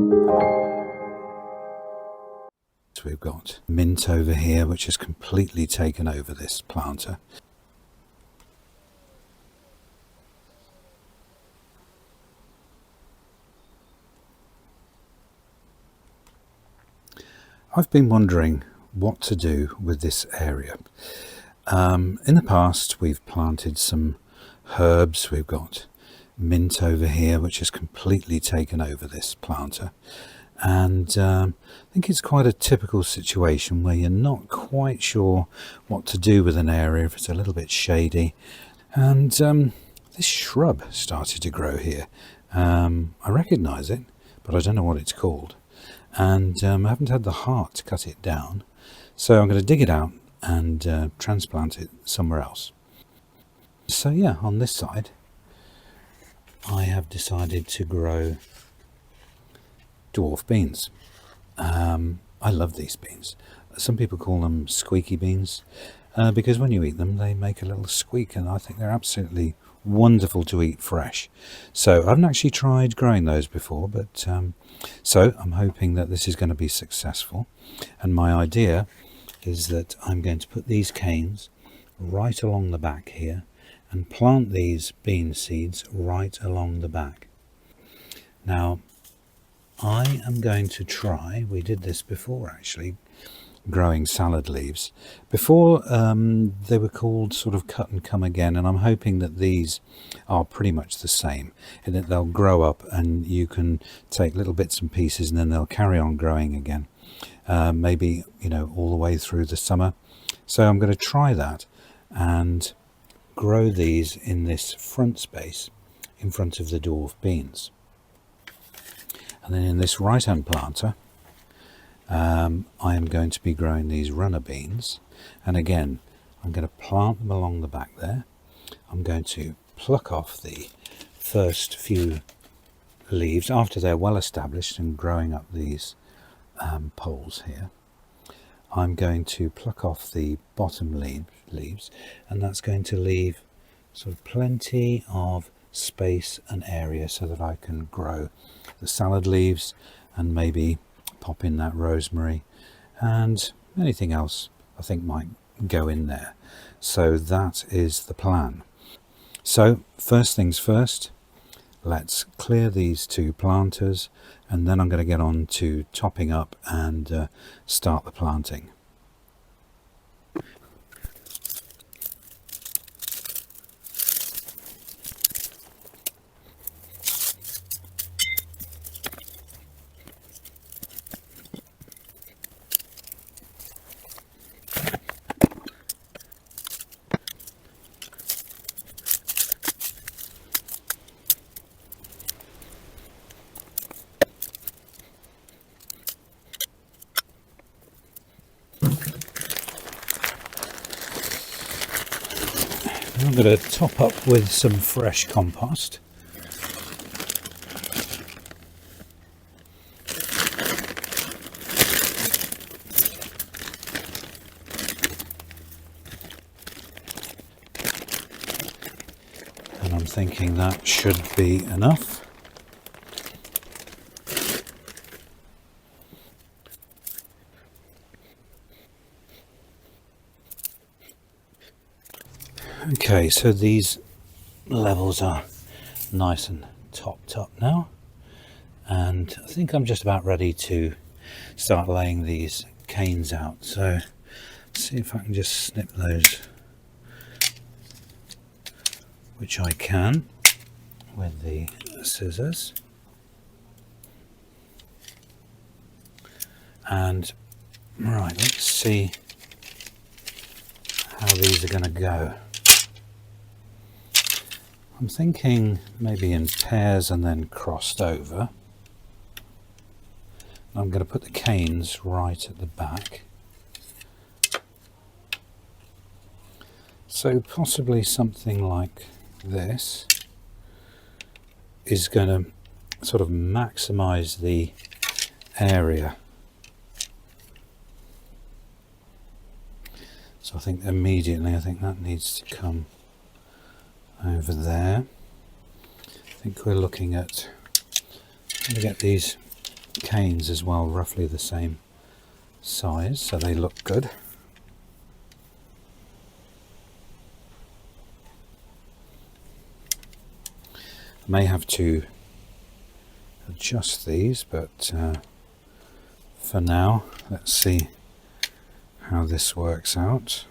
So we've got mint over here, which has completely taken over this planter. I've been wondering what to do with this area. In the past we've planted some herbs. We've got mint over here, which has completely taken over this planter. And I think it's quite a typical situation where you're not quite sure what to do with an area if it's a little bit shady. And this shrub started to grow here. I recognise it, but I don't know what it's called. And I haven't had the heart to cut it down. So I'm going to dig it out and transplant it somewhere else. So yeah, on this side, I have decided to grow dwarf beans. I love these beans. Some people call them squeaky beans because when you eat them they make a little squeak, and I think they're absolutely wonderful to eat fresh. So I haven't actually tried growing those before, but so I'm hoping that this is going to be successful. And my idea is that I'm going to put these canes right along the back here and plant these bean seeds right along the back. Now I am going to try, we did this before actually, growing salad leaves. Before they were called sort of cut and come again, and I'm hoping that these are pretty much the same, and that they'll grow up and you can take little bits and pieces and then they'll carry on growing again. Maybe, you know, all the way through the summer. So I'm going to try that and grow these in this front space in front of the dwarf beans. And then in this right hand planter I am going to be growing these runner beans, and again I'm going to plant them along the back there. I'm going to pluck off the first few leaves after they're well established and growing up these poles here. I'm going to pluck off the bottom leaves, and that's going to leave sort of plenty of space and area so that I can grow the salad leaves and maybe pop in that rosemary and anything else I think might go in there. So that is the plan. So first things first, let's clear these two planters, and then I'm going to get on to topping up and start the planting. I'm going to top up with some fresh compost. And I'm thinking that should be enough. Okay, so these levels are nice and topped up now, and I think I'm just about ready to start laying these canes out. So let's see if I can just snip those, which I can with the scissors. And right, let's see how these are going to go. I'm thinking maybe in pairs and then crossed over. I'm going to put the canes right at the back. So possibly something like this is going to sort of maximize the area. So I think immediately, I think that needs to come over there. I think we're looking at, I'm going to get these canes as well, roughly the same size, so they look good. May have to adjust these, but for now, let's see how this works out.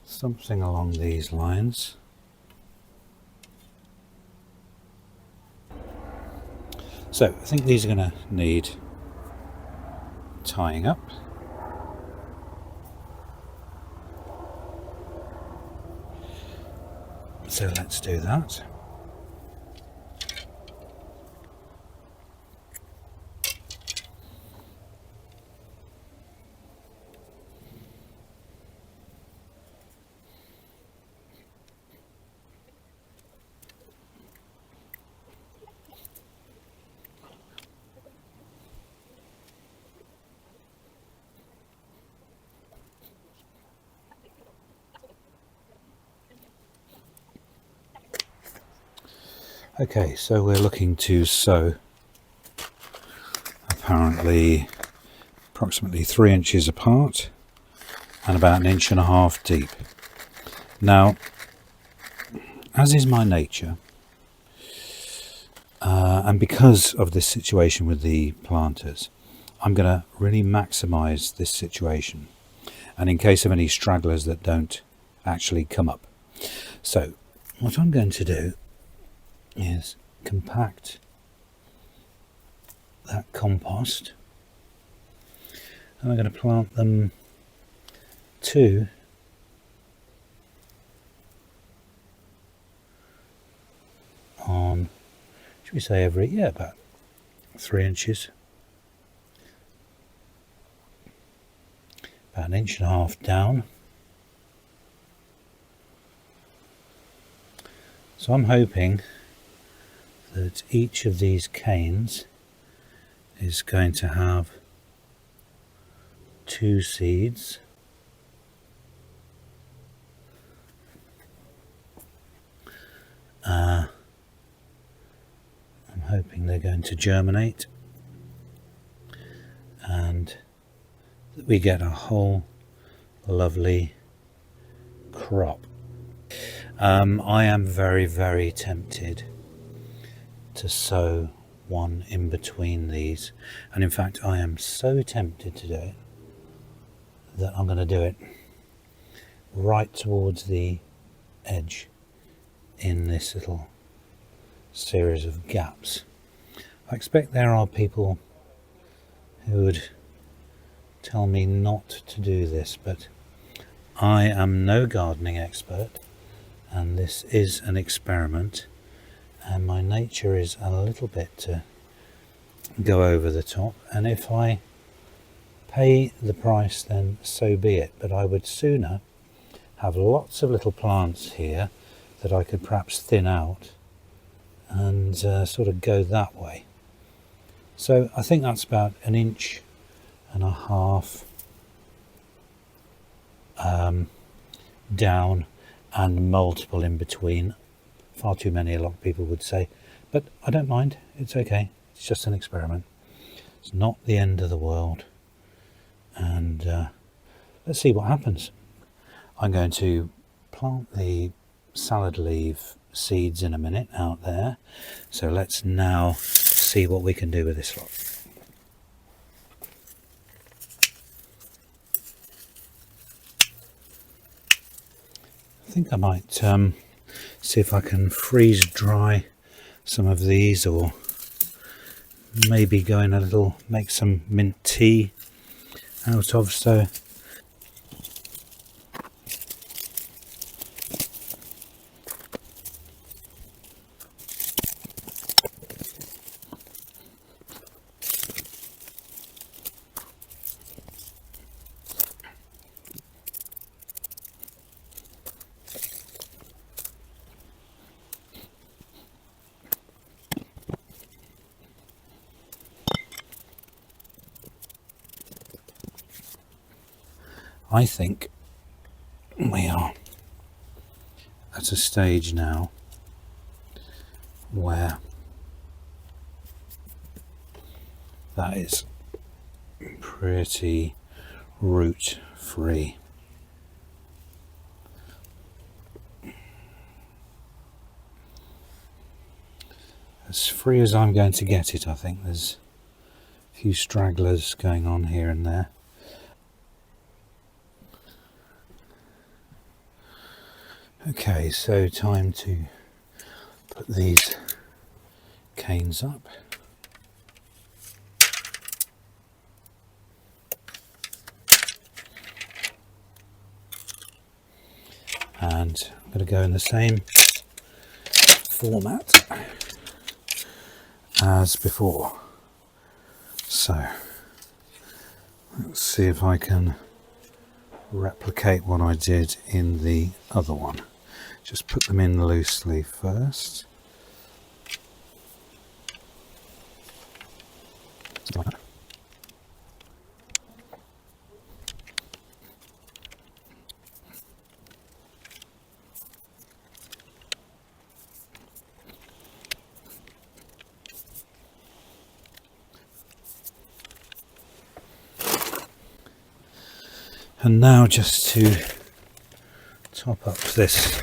Something along these lines. So I think these are going to need tying up. So let's do that. Okay, so we're looking to sow apparently approximately 3 inches apart and about 1.5 inches deep. Now, as is my nature, and because of this situation with the planters, I'm going to really maximize this situation, and in case of any stragglers that don't actually come up. So what I'm going to do is compact that compost, and I'm going to plant them on, should we say about 3 inches, about 1.5 inches down. So I'm hoping that each of these canes is going to have 2 seeds. I'm hoping they're going to germinate and that we get a whole lovely crop. I am very, very tempted to sow one in between these, and in fact I am so tempted to do it that I'm going to do it right towards the edge in this little series of gaps. I expect there are people who would tell me not to do this, but I am no gardening expert, and this is an experiment, and my nature is a little bit to go over the top, and if I pay the price then so be it, but I would sooner have lots of little plants here that I could perhaps thin out and sort of go that way. So I think that's about 1.5 inches down and multiple in between. Far too many, a lot of people would say, but I don't mind, it's okay, it's just an experiment, it's not the end of the world, and let's see what happens. I'm going to plant the salad leaf seeds in a minute out there, so let's now see what we can do with this lot. I think I might see if I can freeze dry some of these, or maybe go in a little, make some mint tea out of. So I think we are at a stage now where that is pretty root free. As free as I'm going to get it, I think. There's a few stragglers going on here and there. Okay, so time to put these canes up. And I'm going to go in the same format as before. So let's see if I can replicate what I did in the other one. Just put them in loosely first. And now just to top up this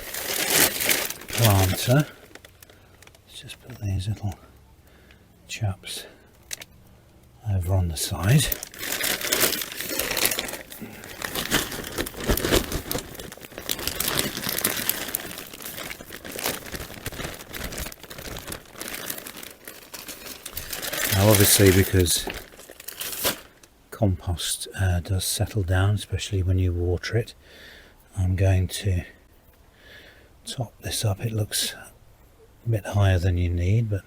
planter, let's just put these little chaps over on the side. Now obviously, because compost does settle down, especially when you water it, I'm going to top this up. It looks a bit higher than you need, but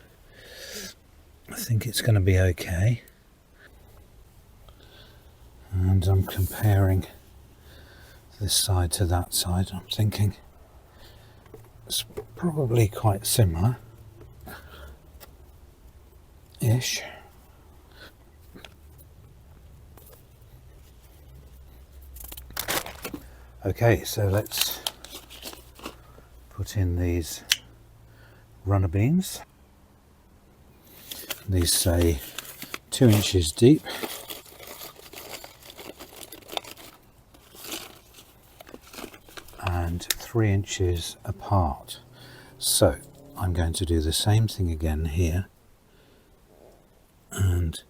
I think it's going to be okay. And I'm comparing this side to that side. I'm thinking it's probably quite similar ish. Okay, so let's put in these runner beans. These say 2 inches deep. And 3 inches apart. So I'm going to do the same thing again here and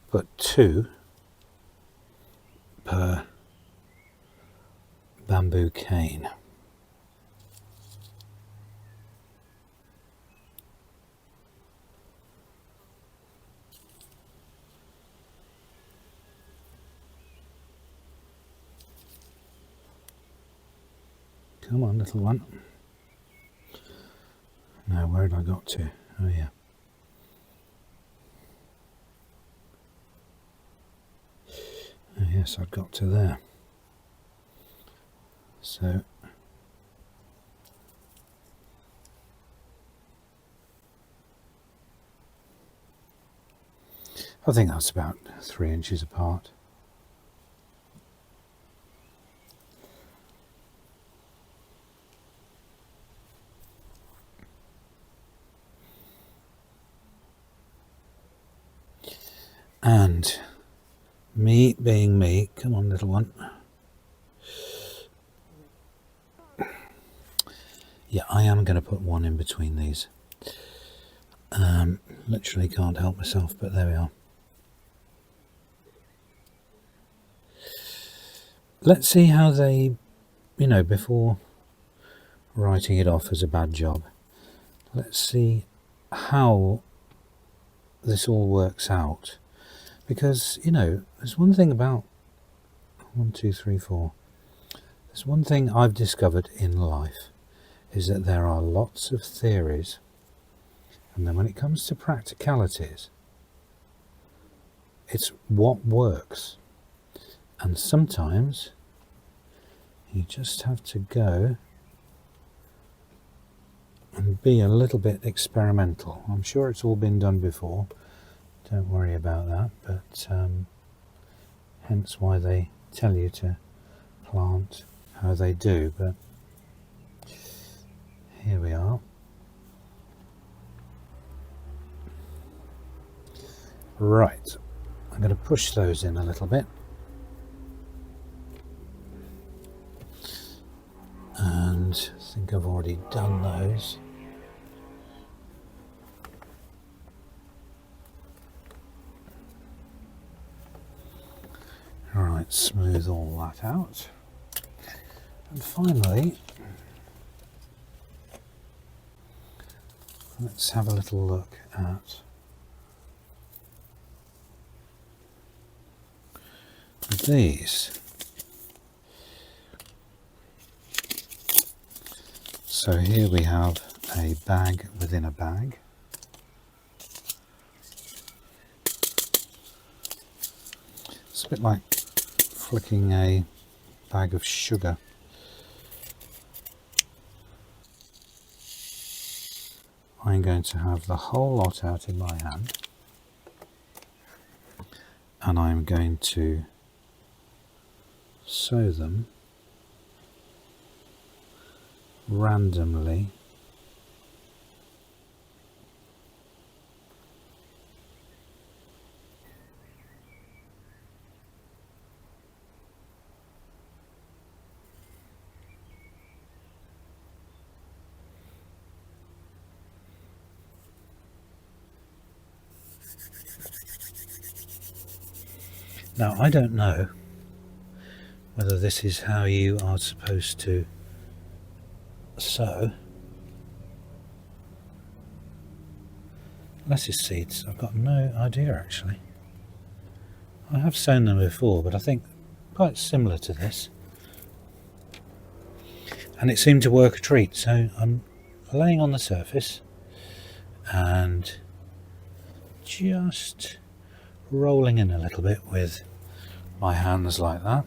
put 2 per bamboo cane. Come on, little one. Now, where had I got to? Oh, yeah. Oh, yes, I'd got to there. So, I think that's about 3 inches apart. And me being me, come on little one. Yeah, I am going to put one in between these. Literally can't help myself, but there we are. Let's see how they, before writing it off as a bad job, let's see how this all works out. Because, there's one thing about 1, 2, 3, 4. There's one thing I've discovered in life is that there are lots of theories, and then when it comes to practicalities, it's what works. And sometimes you just have to go and be a little bit experimental. I'm sure it's all been done before, don't worry about that, but hence why they tell you to plant how they do. But here we are. Right, I'm going to push those in a little bit. And I think I've already done those. Alright, smooth all that out. And finally, let's have a little look at these. So here we have a bag within a bag. It's a bit like flicking a bag of sugar. I'm going to have the whole lot out in my hand, and I'm going to sow them randomly Now, I don't know whether this is how you are supposed to sow lettuce seeds. I've got no idea actually. I have sown them before, but I think quite similar to this. And it seemed to work a treat, so I'm laying on the surface and just rolling in a little bit with my hands like that.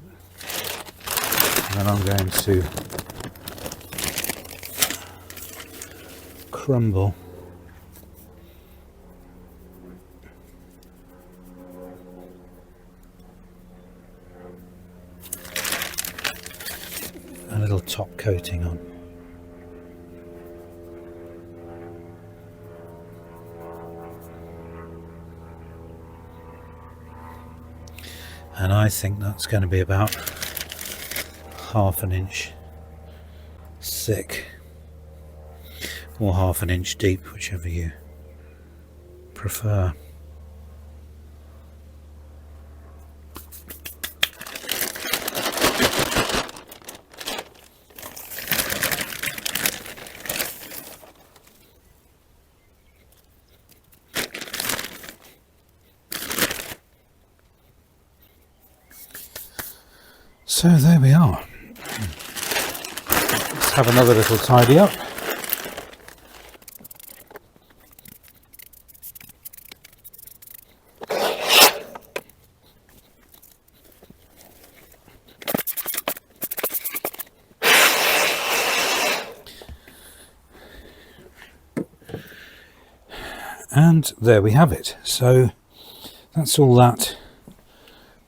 And then I'm going to crumble a little top coating on. And I think that's going to be about ½ an inch thick or ½ an inch deep, whichever you prefer. So there we are. Let's have another little tidy up. And there we have it. So that's all that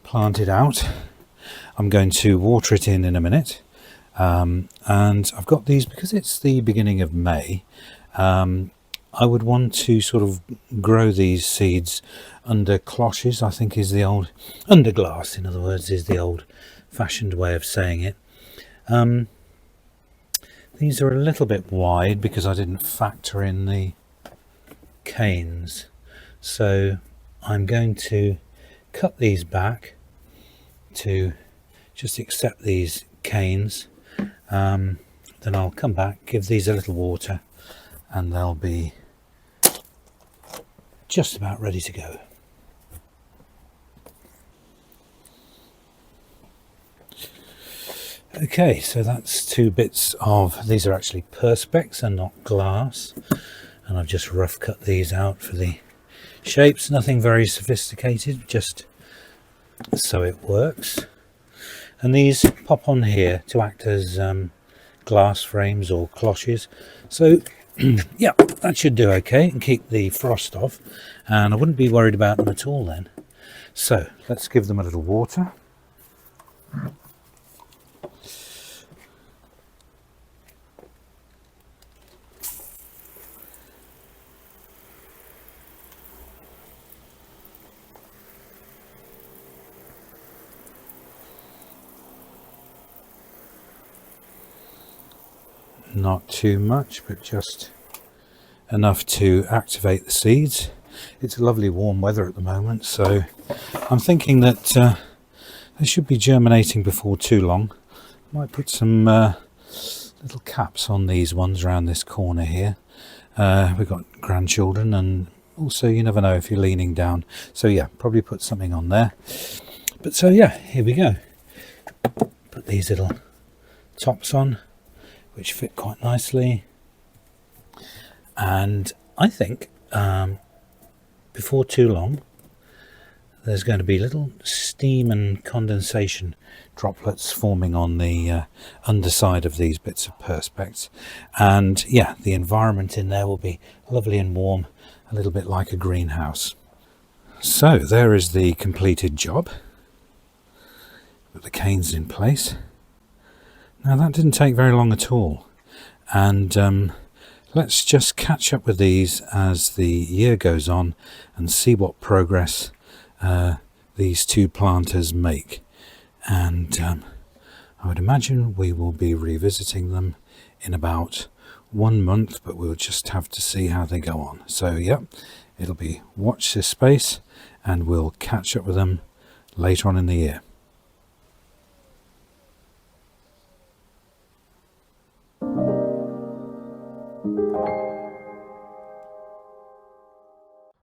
planted out. I'm going to water it in a minute, and I've got these because it's the beginning of May. I would want to sort of grow these seeds under cloches, I think is the old, under glass in other words, is the old fashioned way of saying it. These are a little bit wide because I didn't factor in the canes, so I'm going to cut these back to just accept these canes. Then I'll come back, give these a little water, and they'll be just about ready to go. Okay, so that's 2 bits of, these are actually perspex and not glass, and I've just rough cut these out for the shapes. Nothing very sophisticated, just so it works. And these pop on here to act as glass frames or cloches. So yeah, that should do okay and keep the frost off, and I wouldn't be worried about them at all then. So let's give them a little water. Not too much, but just enough to activate the seeds. It's lovely warm weather at the moment, so I'm thinking that they should be germinating before too long. Might put some little caps on these ones around this corner here. We've got grandchildren, and also you never know if you're leaning down, so yeah, probably put something on there. But so yeah, here we go. Put these little tops on, which fit quite nicely, and I think before too long there's going to be little steam and condensation droplets forming on the underside of these bits of perspex, and yeah, the environment in there will be lovely and warm, a little bit like a greenhouse. So there is the completed job with the canes in place. Now that didn't take very long at all, and let's just catch up with these as the year goes on and see what progress these two planters make. And I would imagine we will be revisiting them in about 1 month, but we'll just have to see how they go on. So yeah, it'll be watch this space, and we'll catch up with them later on in the year.